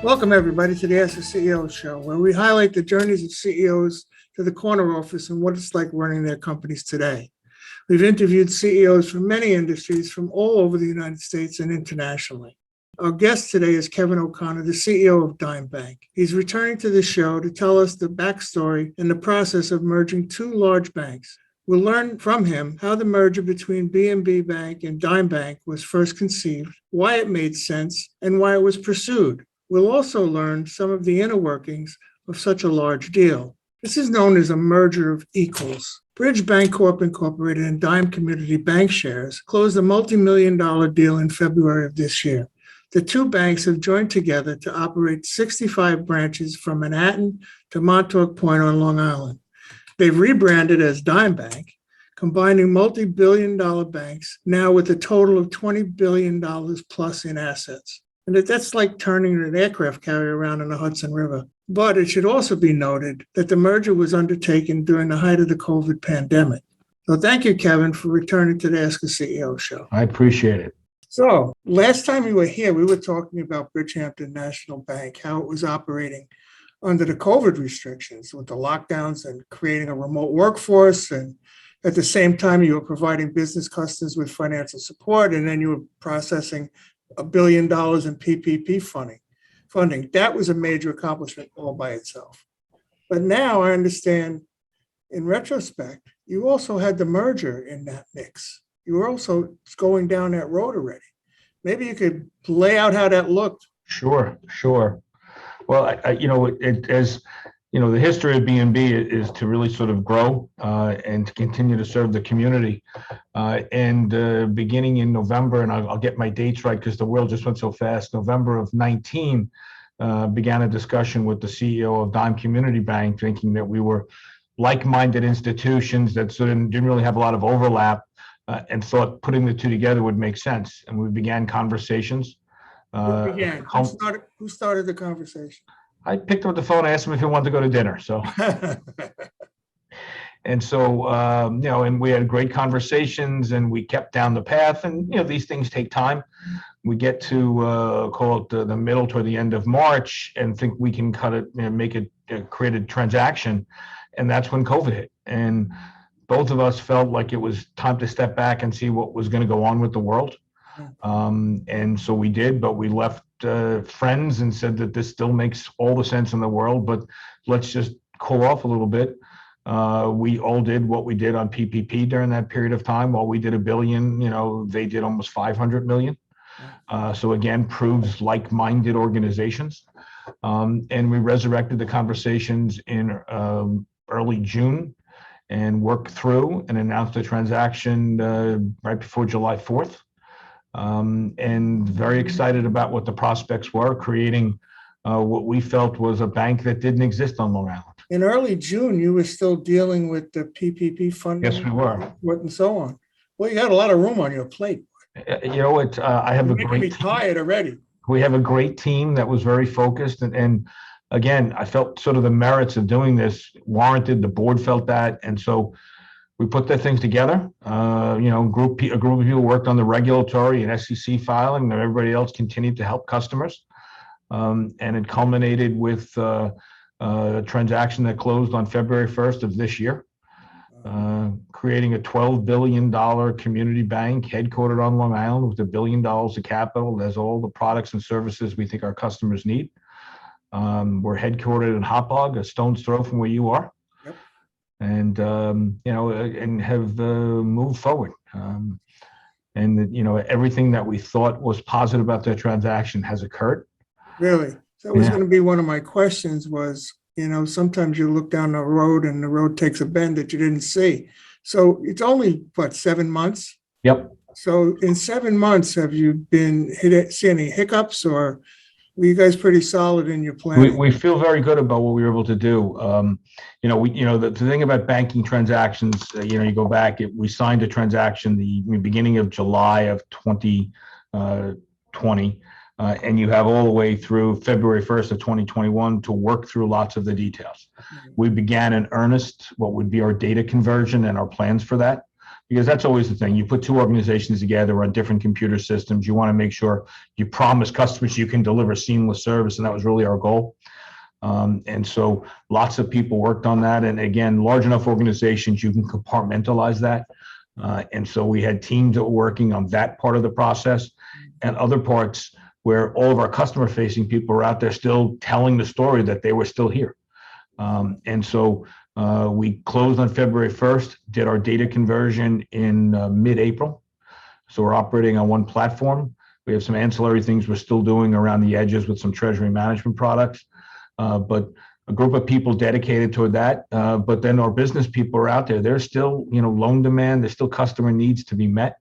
Welcome, everybody, to the Ask the CEO show, where we highlight the journeys of CEOs to the corner office and what it's like running their companies today. We've interviewed CEOs from many industries from all over the United States and internationally. Our guest today is Kevin O'Connor, the CEO of Dime Bank. He's returning to the show to tell us the backstory and the process of merging two large banks. We'll learn from him how the merger between B&B Bank and Dime Bank was first conceived, why it made sense, and why it was pursued. We'll also learn some of the inner workings of such a large deal. This is known as a merger of equals. Bridge Bancorp Incorporated and Dime Community Bancshares closed a multi-million-dollar deal in February of this year. The two banks have joined together to operate 65 branches from Manhattan to Montauk Point on Long Island. They've rebranded as Dime Bank, combining multi-billion-dollar banks now with a total of $20 billion plus in assets. And that's like turning an aircraft carrier around in the Hudson River. But it should also be noted that the merger was undertaken during the height of the COVID pandemic. So thank you, Kevin, for returning to the Ask a CEO show. I appreciate it. So last time you were here, we were talking about Bridgehampton National Bank, how it was operating under the COVID restrictions with the lockdowns and creating a remote workforce. And at the same time, you were providing business customers with financial support, and then you were processing $1 billion in PPP funding. That was a major accomplishment all by itself. But now I understand, in retrospect, you also had the merger in that mix. You were also going down that road already. Maybe you could lay out how that looked. Sure. Well, the history of B&B is to really sort of grow and to continue to serve the community. And beginning in November, and I'll get my dates right because the world just went so fast, November of 19, began a discussion with the CEO of Dime Community Bank, thinking that we were like-minded institutions that sort of didn't really have a lot of overlap, and thought putting the two together would make sense. And we began conversations. Who started the conversation? I picked up the phone, asked him if he wanted to go to dinner. So, and we had great conversations, and we kept down the path. And these things take time. We get to call it the middle toward the end of March, and think we can cut it, create a transaction, and that's when COVID hit. And both of us felt like it was time to step back and see what was going to go on with the world. And so we did, but we left friends and said that this still makes all the sense in the world, but let's just cool off a little bit. We all did what we did on PPP during that period of time. While we did $1 billion, they did almost 500 million. So again, proves like-minded organizations. And we resurrected the conversations in early June and worked through and announced a transaction right before July 4th. And very excited about what the prospects were, creating what we felt was a bank that didn't exist on Long Island. In early June, you were still dealing with the PPP funding. Yes, we were. And so on. Well, you got a lot of room on your plate. I have a great team. Tired already. We have a great team that was very focused. And again, I felt sort of the merits of doing this warranted. The board felt that. And so we put the things together. A group of people worked on the regulatory and SEC filing, and everybody else continued to help customers. And it culminated with a transaction that closed on February 1st of this year, creating a $12 billion community bank headquartered on Long Island with $1 billion of capital that has all the products and services we think our customers need. We're headquartered in Hauppauge, a stone's throw from where you are. And and have moved forward, everything that we thought was positive about that transaction has occurred. Really, that was going to be one of my questions. Was sometimes you look down the road and the road takes a bend that you didn't see. So it's only 7 months. Yep. So in 7 months, have you see any hiccups, or were you guys pretty solid in your plan? We feel very good about what we were able to do. The thing about banking transactions, you go back, we signed a transaction the beginning of July of 2020, and you have all the way through February 1st of 2021 to work through lots of the details. We began in earnest what would be our data conversion and our plans for that. because that's always the thing. You put two organizations together on different computer systems. You want to make sure you promise customers you can deliver seamless service, and that was really our goal. And so lots of people worked on that. And again, large enough organizations, you can compartmentalize that. And so we had teams that were working on that part of the process, and other parts where all of our customer facing people are out there still telling the story that they were still here. And so we closed on February 1st, did our data conversion in mid-April. So we're operating on one platform. We have some ancillary things we're still doing around the edges with some treasury management products. But a group of people dedicated toward that. But then our business people are out there. There's still, loan demand. There's still customer needs to be met.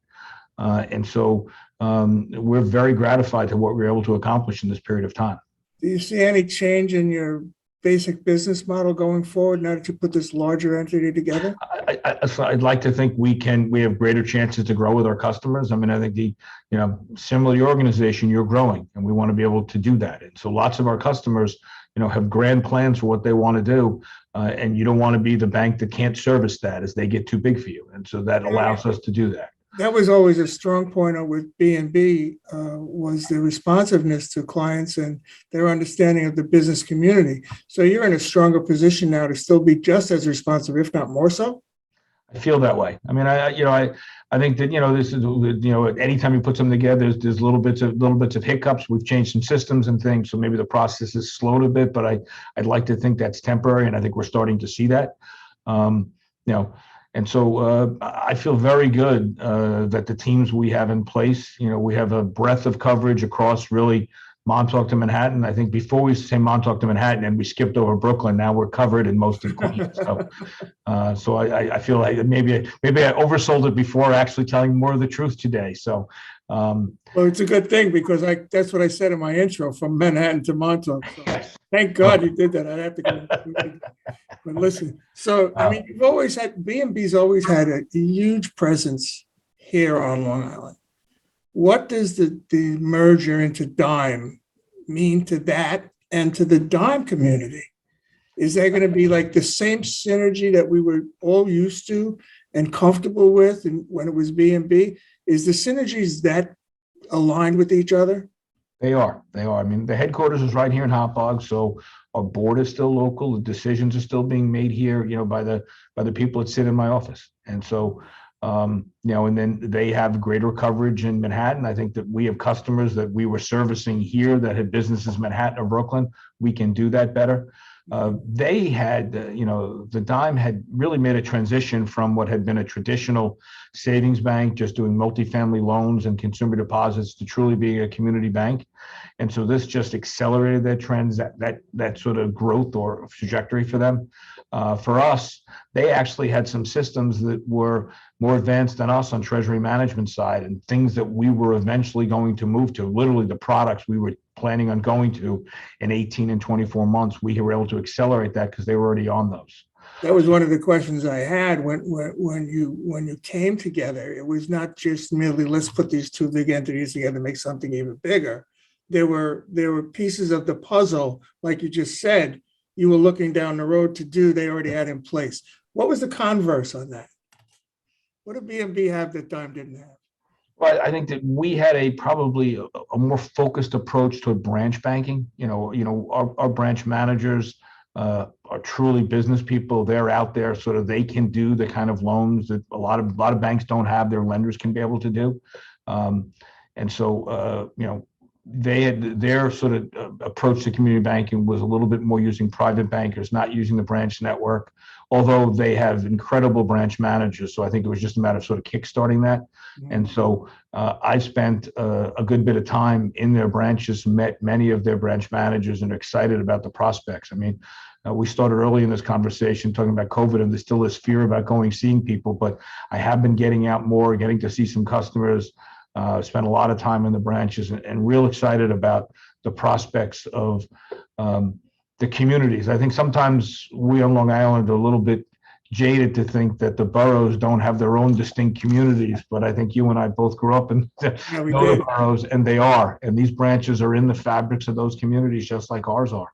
And so we're very gratified to what we were able to accomplish in this period of time. Do you see any change in your basic business model going forward now that you put this larger entity together? I'd like to think we have greater chances to grow with our customers. I mean, I think similar to your organization, you're growing, and we want to be able to do that. And so lots of our customers, have grand plans for what they want to do. And you don't want to be the bank that can't service that as they get too big for you. And so that allows us to do that. That was always a strong point with B&B, was the responsiveness to clients and their understanding of the business community. So you're in a stronger position now to still be just as responsive, if not more so? I feel that way. I mean, I think that, this is, anytime you put something together, there's little bits of hiccups. We've changed some systems and things. So maybe the process is slowed a bit, but I'd like to think that's temporary. And I think we're starting to see that, and so I feel very good that the teams we have in place, we have a breadth of coverage across really Montauk to Manhattan. I think before we used to say Montauk to Manhattan and we skipped over Brooklyn. Now we're covered in most of Queens. So I feel like maybe I oversold it before actually telling more of the truth today. So well, it's a good thing because that's what I said in my intro, from Manhattan to Montauk. So thank God you did that. I'd have to go. But listen, so I mean, you've always had B&B's always had a huge presence here on Long Island. What does the merger into Dime mean to that and to the Dime community? Is there going to be like the same synergy that we were all used to and comfortable with and when it was B&B? Is the synergies that aligned with each other? They are. I mean, the headquarters is right here in Hauppauge, so our board is still local. The decisions are still being made here, by the people that sit in my office. And so and then they have greater coverage in Manhattan. I think that we have customers that we were servicing here that had businesses in Manhattan or Brooklyn. We can do that better. They had, the Dime had really made a transition from what had been a traditional savings bank, just doing multifamily loans and consumer deposits, to truly being a community bank. And so this just accelerated that trend, that sort of growth or trajectory for them. For us, they actually had some systems that were more advanced than us on treasury management side, and things that we were eventually going to move to. Literally the products we were planning on going to in 18 and 24 months, we were able to accelerate that because they were already on those. That was one of the questions I had when you came together. It was not just merely let's put these two big entities together to make something even bigger. There were pieces of the puzzle, like you just said, you were looking down the road to do, they already had in place. What was the converse on that? What did B&B have that Dime didn't have? Well, I think that we had probably a more focused approach to branch banking. Our branch managers are truly business people. They're out there, sort of, they can do the kind of loans that a lot of banks don't have. Their lenders can be able to do, and so they had their sort of approach to community banking was a little bit more using private bankers, not using the branch network, although they have incredible branch managers. So I think it was just a matter of sort of kickstarting that. Mm-hmm. And so I spent a good bit of time in their branches, met many of their branch managers, and are excited about the prospects. I mean, we started early in this conversation talking about COVID, and there's still this fear about seeing people, but I have been getting out more, getting to see some customers. Spent a lot of time in the branches, and real excited about the prospects of the communities. I think sometimes we on Long Island are a little bit jaded to think that the boroughs don't have their own distinct communities, but I think you and I both grew up in the boroughs, and they are. And these branches are in the fabrics of those communities, just like ours are.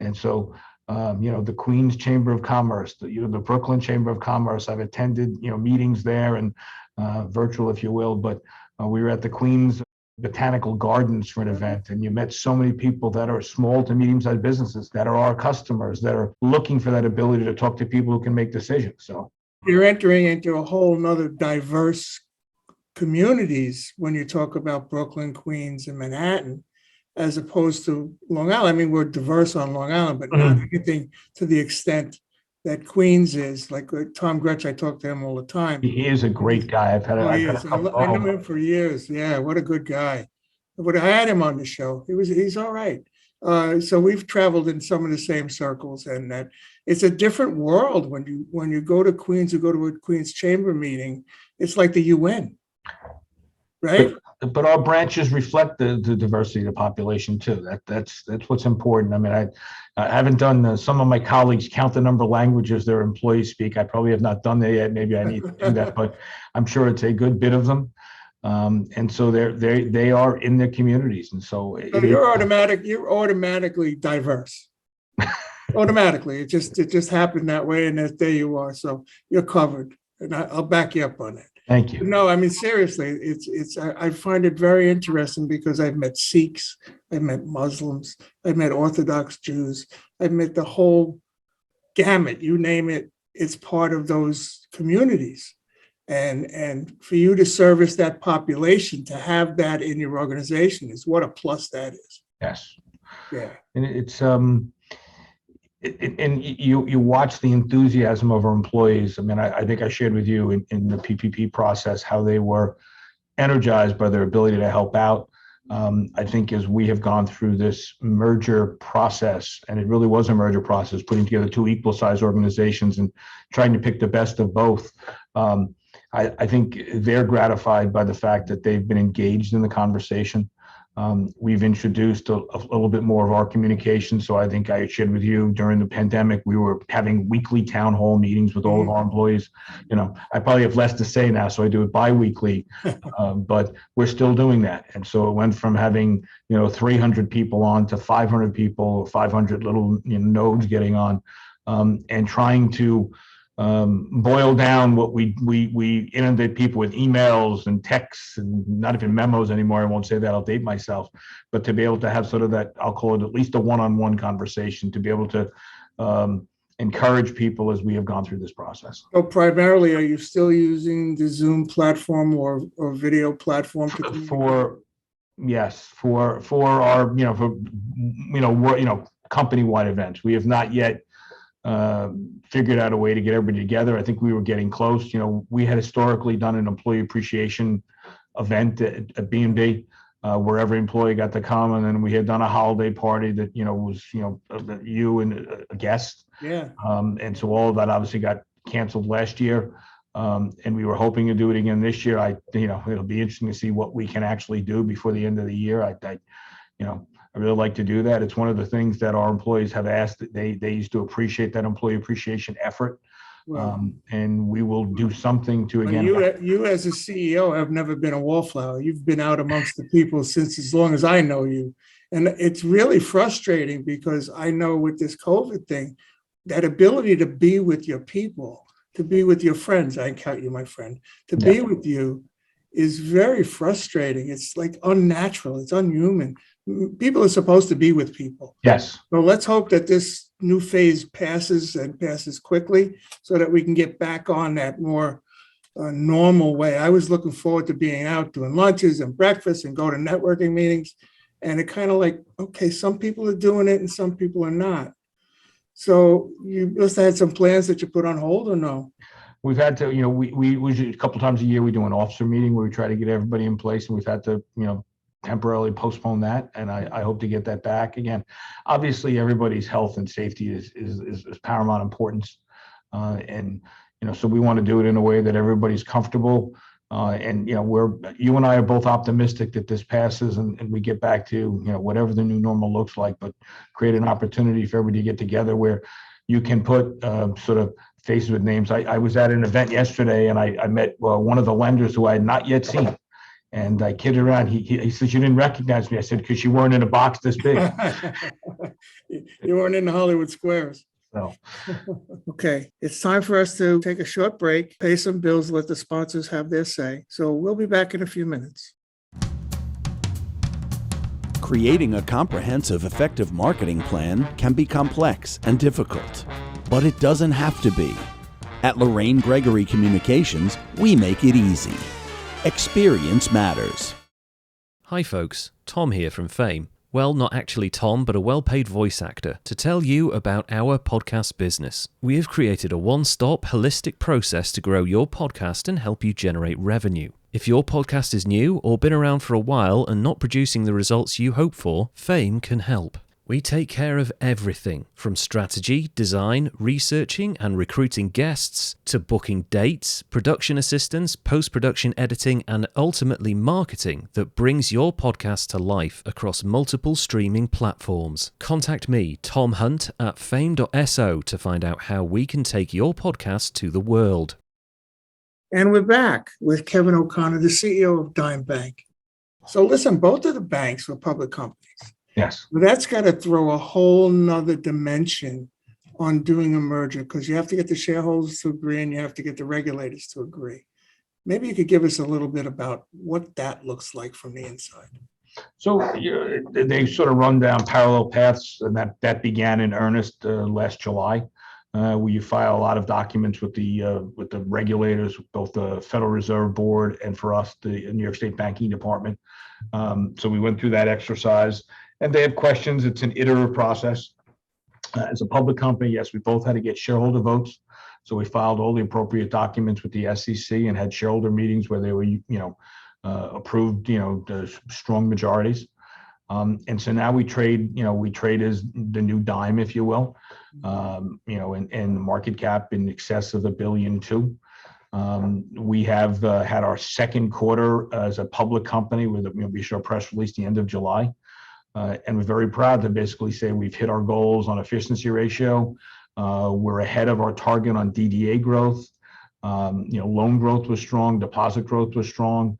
And so The Queens Chamber of Commerce, the Brooklyn Chamber of Commerce. I've attended, meetings there and virtual, if you will, but we were at the Queens Botanical Gardens for an event, and you met so many people that are small to medium-sized businesses that are our customers that are looking for that ability to talk to people who can make decisions. So you're entering into a whole nother diverse communities when you talk about Brooklyn, Queens, and Manhattan, as opposed to Long Island. I mean, we're diverse on Long Island, but not anything to the extent that Queens is. Like Tom Gretsch, I talk to him all the time. he is a great guy. I've had I a couple. know him for years. Yeah, what a good guy. But I had him on the show. He's all right. So we've traveled in some of the same circles, and that it's a different world when you go to Queens, you go to a Queens Chamber meeting. It's like the UN, right? But our branches reflect the diversity of the population too. That's what's important. I mean, I haven't done some of my colleagues count the number of languages their employees speak. I probably have not done that yet. Maybe I need to do that, but I'm sure it's a good bit of them. And so they are in their communities, and so you're automatically diverse. Automatically, it just happened that way, and there you are. So you're covered, and I'll back you up on that. Thank you. No, I mean, seriously, I find it very interesting because I've met Sikhs, I've met Muslims, I've met Orthodox Jews, I've met the whole gamut, you name it, it's part of those communities. And for you to service that population, to have that in your organization is what a plus that is. Yes. Yeah. And it's and you watch the enthusiasm of our employees. I mean, I think I shared with you in the PPP process how they were energized by their ability to help out. I think as we have gone through this merger process, and it really was a merger process, putting together two equal size organizations and trying to pick the best of both. I think they're gratified by the fact that they've been engaged in the conversation. We've introduced a little bit more of our communication. So I think I shared with you during the pandemic, we were having weekly town hall meetings with all of our employees. I probably have less to say now, so I do it bi-weekly, but we're still doing that. And so it went from having, 300 people on to 500 people, 500 little nodes getting on, and trying to boil down what we inundate people with emails and texts and not even memos anymore. I won't say that, I'll date myself, but to be able to have sort of that, I'll call it at least a one-on-one conversation, to be able to encourage people as we have gone through this process. So primarily, are you still using the Zoom platform or video platform? Yes, for our, company-wide events. We have not yet figured out a way to get everybody together. I think we were getting close. We had historically done an employee appreciation event at B&B where every employee got to come, and then we had done a holiday party that was you and a guest. Yeah. And so all of that obviously got canceled last year, and we were hoping to do it again this year. It'll be interesting to see what we can actually do before the end of the year. I really like to do that. It's one of the things that our employees have asked. They used to appreciate that employee appreciation effort. Well, and we will do something to, again. You as a CEO have never been a wallflower. You've been out amongst the people since as long as I know you. And it's really frustrating because I know with this COVID thing, that ability to be with your people, to be with your friends, I count you my friend, to be with you is very frustrating. It's like unnatural. It's unhuman. People are supposed to be with people. Yes. So let's hope that this new phase passes and passes quickly so that we can get back on that more normal way. I was looking forward to being out doing lunches and breakfast and go to networking meetings. And it kind of like, okay, some people are doing it and some people are not. So you must have had some plans that you put on hold or no? We've had to, we a couple times a year, we do an officer meeting where we try to get everybody in place, and we've had to, temporarily postpone that. And I hope to get that back again. Obviously, everybody's health and safety is paramount importance. So we want to do it in a way that everybody's comfortable. And you and I are both optimistic that this passes and we get back to, whatever the new normal looks like, but create an opportunity for everybody to get together where you can put sort of faces with names. I was at an event yesterday and I met one of the lenders who I had not yet seen. And I kidded around. He says, "You didn't recognize me." I said, "Because you weren't in a box this big." You weren't in the Hollywood Squares. So, Okay, it's time for us to take a short break, pay some bills, let the sponsors have their say. So we'll be back in a few minutes. Creating a comprehensive, effective marketing plan can be complex and difficult, but it doesn't have to be. At Lorraine Gregory Communications, we make it easy. Experience matters. Hi folks, Tom here from Fame. Well, not actually Tom, but a well-paid voice actor, to tell you about our podcast business. We have created a one-stop, holistic process to grow your podcast and help you generate revenue. If your podcast is new or been around for a while and not producing the results you hope for, Fame can help. We take care of everything from strategy, design, researching and recruiting guests, to booking dates, production assistance, post-production editing, and ultimately marketing that brings your podcast to life across multiple streaming platforms. Contact me, Tom Hunt, at fame.so to find out how we can take your podcast to the world. And we're back with Kevin O'Connor, the CEO of Dime Bank. So listen, both of the banks were public companies. yes. But that's got to throw a whole nother dimension on doing a merger, because you have to get the shareholders to agree and you have to get the regulators to agree. Maybe you could give us a little bit about what that looks like from the inside. So they sort of run down parallel paths, and that began in earnest last July. Where you file a lot of documents with the regulators, both the Federal Reserve Board and for us, the New York State Banking Department. So we went through that exercise, and they have questions. It's an iterative process. As a public company, yes, we both had to get shareholder votes. So we filed all the appropriate documents with the SEC and had shareholder meetings where they were, approved, the strong majorities. And so now we trade as the new Dime, if you will, and the market cap in excess of $1.2 billion. We have had our second quarter as a public company with we show a press release the end of July. And we're very proud to basically say we've hit our goals on efficiency ratio. We're ahead of our target on DDA growth. Loan growth was strong, deposit growth was strong.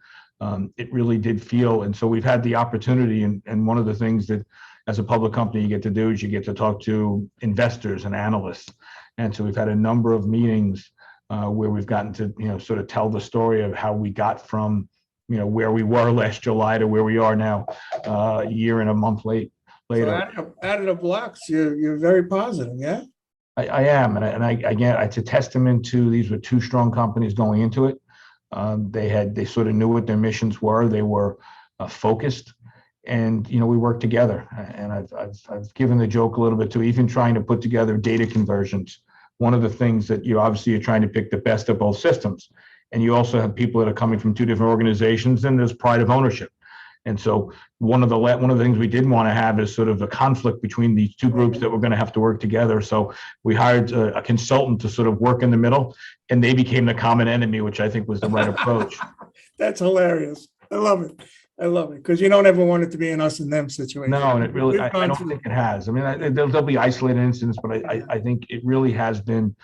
It really did feel, and so we've had the opportunity, and one of the things that as a public company you get to do is you get to talk to investors and analysts. And so we've had a number of meetings where we've gotten to, sort of tell the story of how we got from, where we were last July to where we are now, a year and a month later. So out of the blocks, you're very positive, yeah? I am, and again, it's a testament to these were two strong companies going into it. They sort of knew what their missions were. They were focused, and we worked together. And I've given the joke a little bit too, even trying to put together data conversions. One of the things that you're trying to pick the best of both systems, and you also have people that are coming from two different organizations, and there's pride of ownership. And so one of the things we didn't want to have is sort of a conflict between these two groups that were going to have to work together. So we hired a consultant to sort of work in the middle, and they became the common enemy, which I think was the right approach. That's hilarious. I love it. Because you don't ever want it to be an us and them situation. No, and it really, I don't think it has. I mean, there'll be isolated incidents, but I think it really has been,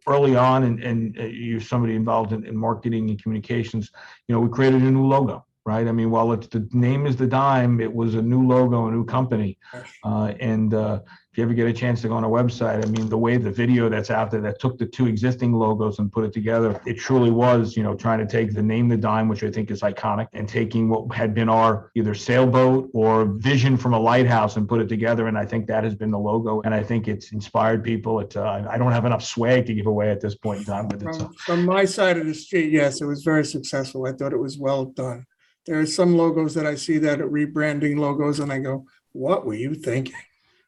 early on, and you're somebody involved in marketing and communications, we created a new logo. Right. I mean, while the name is the Dime, it was a new logo, a new company. And if you ever get a chance to go on our website, I mean, the way the video that's out there that took the two existing logos and put it together, it truly was, trying to take the name, the Dime, which I think is iconic, and taking what had been our either sailboat or vision from a lighthouse and put it together. And I think that has been the logo. And I think it's inspired people. I don't have enough swag to give away at this point in time. But from my side of the street, yes, it was very successful. I thought it was well done. There are some logos that I see that are rebranding logos, and I go, what were you thinking?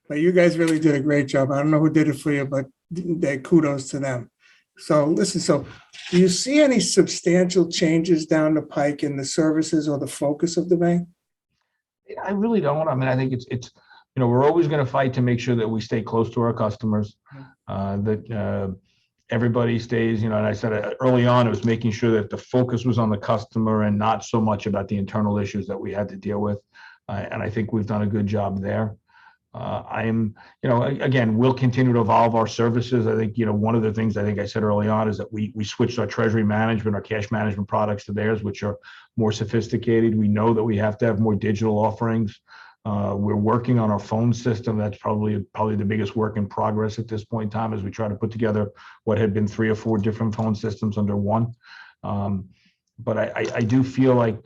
But you guys really did a great job. I don't know who did it for you, but kudos to them. So listen, do you see any substantial changes down the pike in the services or the focus of the bank? I really don't. I mean, I think it's we're always going to fight to make sure that we stay close to our customers, that everybody stays, and I said early on, it was making sure that the focus was on the customer and not so much about the internal issues that we had to deal with. And I think we've done a good job there. Again, we'll continue to evolve our services. I think, one of the things I think I said early on is that we switched our treasury management, our cash management products to theirs, which are more sophisticated. We know that we have to have more digital offerings. We're working on our phone system. That's probably the biggest work in progress at this point in time as we try to put together what had been 3 or 4 different phone systems under one. But I do feel like,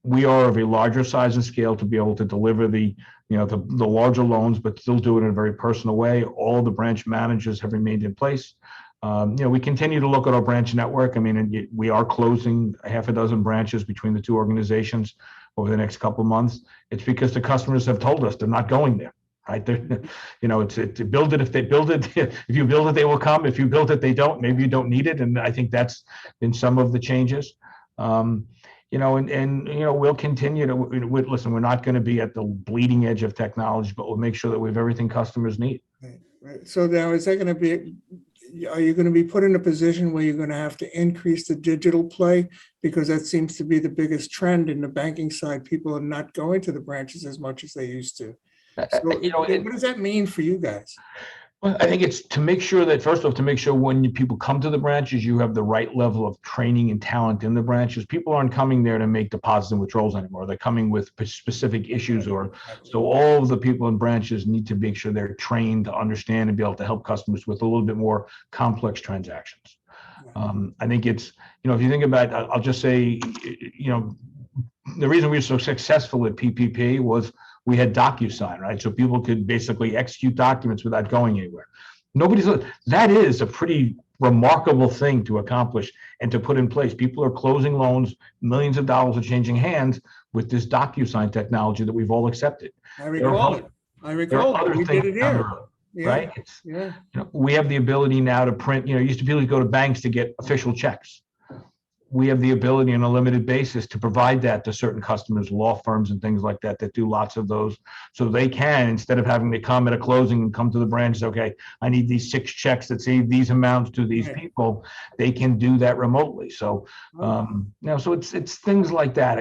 we are of a larger size and scale to be able to deliver the larger loans, but still do it in a very personal way. All the branch managers have remained in place. We continue to look at our branch network. I mean, we are closing 6 branches between the 2 organizations over the next couple of months. It's because the customers have told us they're not going there. Right there, it's to build it. If they build it, if you build it, they will come. If you build it, they don't. Maybe you don't need it, and I think that's been some of the changes. We'll continue to listen. We're not going to be at the bleeding edge of technology, but we'll make sure that we have everything customers need. Right. So now, is that going to be? Are you going to be put in a position where you're going to have to increase the digital play, because that seems to be the biggest trend in the banking side? People are not going to the branches as much as they used to. So, what does that mean for you guys? Well, I think it's to make sure that, first off, to make sure when people come to the branches, you have the right level of training and talent in the branches. People aren't coming there to make deposits and withdrawals anymore. They're coming with specific issues, so all of the people in branches need to make sure they're trained to understand and be able to help customers with a little bit more complex transactions. I think it's, if you think about, I'll just say, the reason we were so successful at PPP was we had DocuSign, right? So people could basically execute documents without going anywhere. That is a pretty remarkable thing to accomplish and to put in place. People are closing loans, millions of dollars are changing hands with this DocuSign technology that we've all accepted. I recall it. We did it here. Right? We have the ability now to print, used to be able to go to banks to get official checks. We have the ability on a limited basis to provide that to certain customers, law firms and things like that do lots of those. So they can, instead of having to come at a closing and come to the branch, okay, I need these 6 checks that say these amounts to these people, they can do that remotely. So, so it's things like that.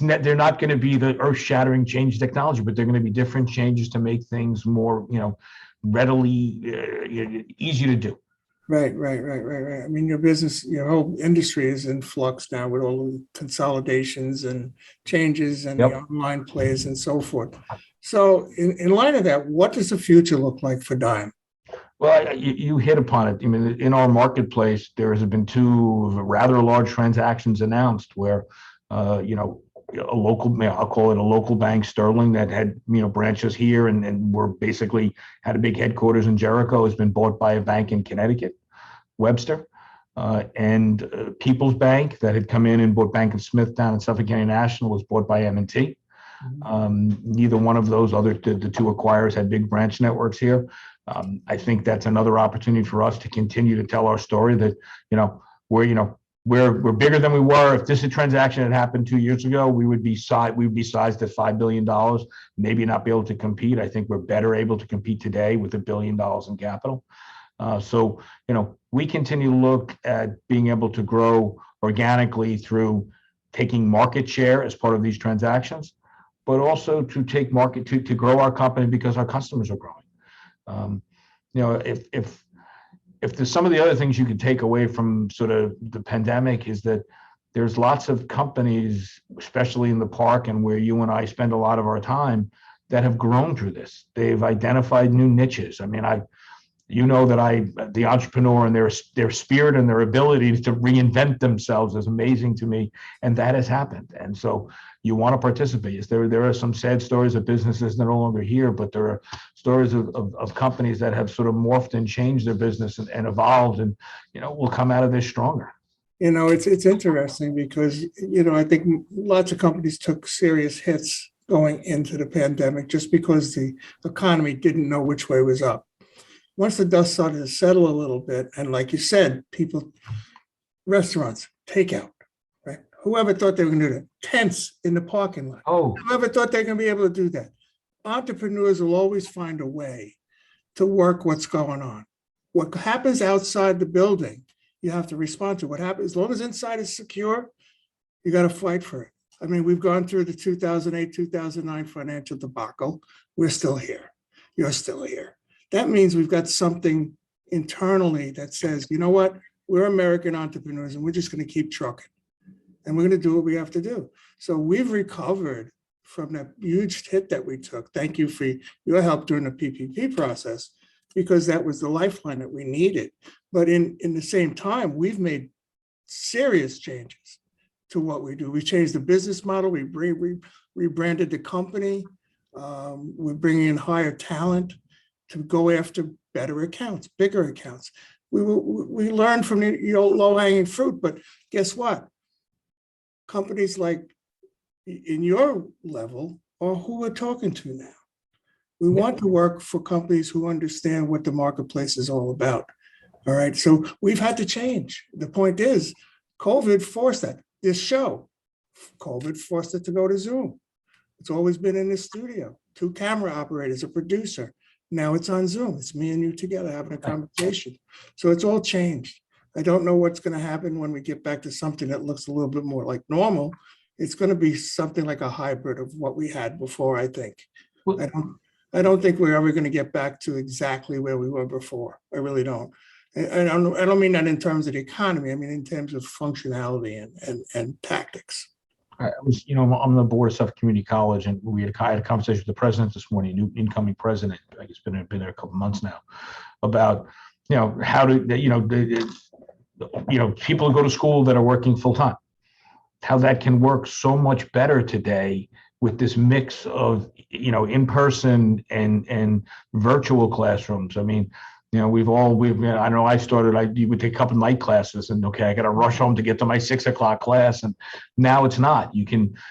They're not going to be the earth-shattering change technology, but they're going to be different changes to make things more, readily easy to do. Right. I mean, your business, your whole industry is in flux now with all the consolidations and changes and the online plays and so forth. So in light of that, what does the future look like for Dime? Well, you hit upon it. I mean, in our marketplace, there has been 2 rather large transactions announced where, a local, I'll call it a local bank, Sterling, that had, branches here and were basically had a big headquarters in Jericho, has been bought by a bank in Connecticut, Webster, and People's Bank that had come in and bought Bank of Smithtown and Suffolk County National was bought by M&T. Neither one of those the 2 acquirers had big branch networks here. I think that's another opportunity for us to continue to tell our story that, we're bigger than we were. If this transaction had happened 2 years ago, we would be sized at $5 billion, maybe not be able to compete. I think we're better able to compete today with $1 billion in capital. So, we continue to look at being able to grow organically through taking market share as part of these transactions, but also to take to grow our company because our customers are growing. If there's some of the other things you could take away from sort of the pandemic is that there's lots of companies, especially in the park and where you and I spend a lot of our time, that have grown through this. They've identified new niches. I mean, that the entrepreneur and their spirit and their ability to reinvent themselves is amazing to me, and that has happened. And so you want to participate. Yes, there are some sad stories of businesses that are no longer here, but there are stories of companies that have sort of morphed and changed their business and evolved, and will come out of this stronger. It's interesting because I think lots of companies took serious hits going into the pandemic just because the economy didn't know which way was up. Once the dust started to settle a little bit, and like you said, restaurants, takeout, right? Whoever thought they were going to do that? Tents in the parking lot. Whoever thought they were going to be able to do that? Entrepreneurs will always find a way to work what's going on. What happens outside the building, you have to respond to. What happens, as long as inside is secure, you got to fight for it. I mean, we've gone through the 2008, 2009 financial debacle. We're still here. You're still here. That means we've got something internally that says, you know what? We're American entrepreneurs and we're just going to keep trucking. And we're going to do what we have to do. So we've recovered from that huge hit that we took. Thank you for your help during the PPP process, because that was the lifeline that we needed. But in the same time, we've made serious changes to what we do. We changed the business model. We rebranded the company. We're bringing in higher talent to go after better accounts, bigger accounts. We learned from the low-hanging fruit, but guess what? Companies like in your level are who we're talking to now. We want to work for companies who understand what the marketplace is all about. All right, so we've had to change. The point is, COVID forced that. This show, COVID forced it to go to Zoom. It's always been in the studio, 2 camera operators, a producer. Now it's on Zoom. It's me and you together having a conversation. So it's all changed. I don't know what's going to happen when we get back to something that looks a little bit more like normal. It's going to be something like a hybrid of what we had before, I think. I don't think we're ever going to get back to exactly where we were before. I really don't. I don't mean that in terms of the economy. I mean in terms of functionality and tactics. I was, I'm on the board of Suffolk Community College, and I had a conversation with the president this morning, new incoming president. I guess been there a couple of months now, about how to people who go to school that are working full time, how that can work so much better today with this mix of in person and virtual classrooms. I mean, I know you would take a couple of night classes and I got to rush home to get to my 6 o'clock class. And now it's not,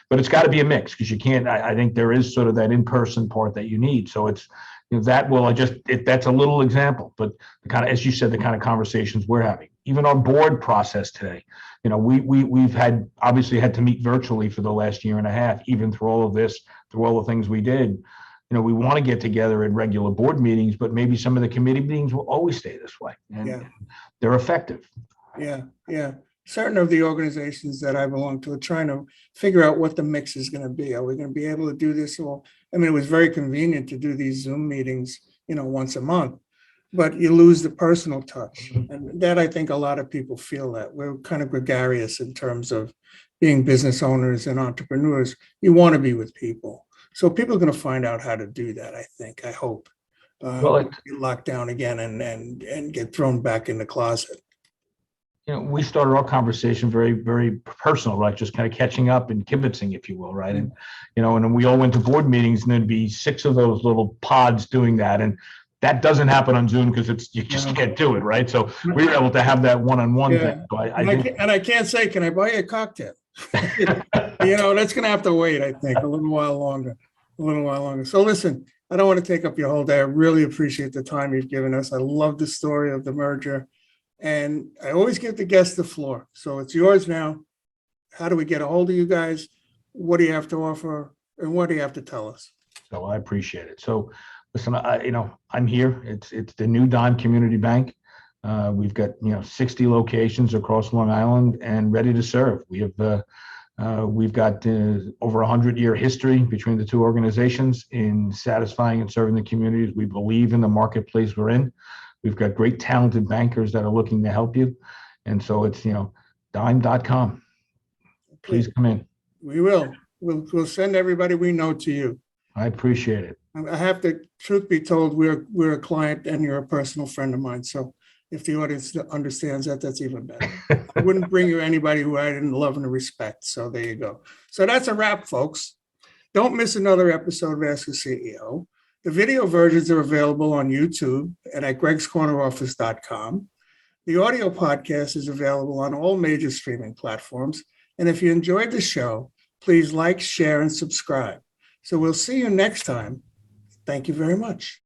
but it's got to be a mix, because you can't, I think there is sort of that in-person part that you need. So it's, that's a little example, but the kind of, as you said, the kind of conversations we're having, even our board process today, we've obviously had to meet virtually for the last year and a half, even through all of this, through all the things we did. We want to get together in regular board meetings, but maybe some of the committee meetings will always stay this way, and they're effective. Yeah. Certain of the organizations that I belong to are trying to figure out what the mix is going to be. Are we going to be able to do this? It was very convenient to do these Zoom meetings, once a month, but you lose the personal touch. And that, I think a lot of people feel that. We're kind of gregarious in terms of being business owners and entrepreneurs. You want to be with people. So people are going to find out how to do that, I hope. Get locked down again and get thrown back in the closet. We started our conversation very, very personal, right? Just kind of catching up and kibitzing, if you will, right? And, and then we all went to board meetings, and there'd be 6 of those little pods doing that. And that doesn't happen on Zoom because you just can't do it, right? So we were able to have that one-on-one thing. So I can't say, can I buy you a cocktail? That's going to have to wait, I think, a little while longer. So listen, I don't want to take up your whole day. I really appreciate the time you've given us. I love the story of the merger, and I always give the guests the floor. So it's yours now. How do we get a hold of you guys? What do you have to offer, and what do you have to tell us? So I appreciate it. So listen, I'm here. It's the new Dime Community Bank. We've got 60 locations across Long Island and ready to serve. We've got over 100-year history between the two organizations in satisfying and serving the communities. We believe in the marketplace we're in. We've got great talented bankers that are looking to help you. And so it's, dime.com. Please come in. We will. We'll send everybody we know to you. I appreciate it. I have to, truth be told, we're a client and you're a personal friend of mine. So if the audience understands that, that's even better. I wouldn't bring you anybody who I didn't love and respect. So there you go. So that's a wrap, folks. Don't miss another episode of Ask a CEO. The video versions are available on YouTube and at gregscorneroffice.com. The audio podcast is available on all major streaming platforms. And if you enjoyed the show, please like, share, and subscribe. So we'll see you next time. Thank you very much.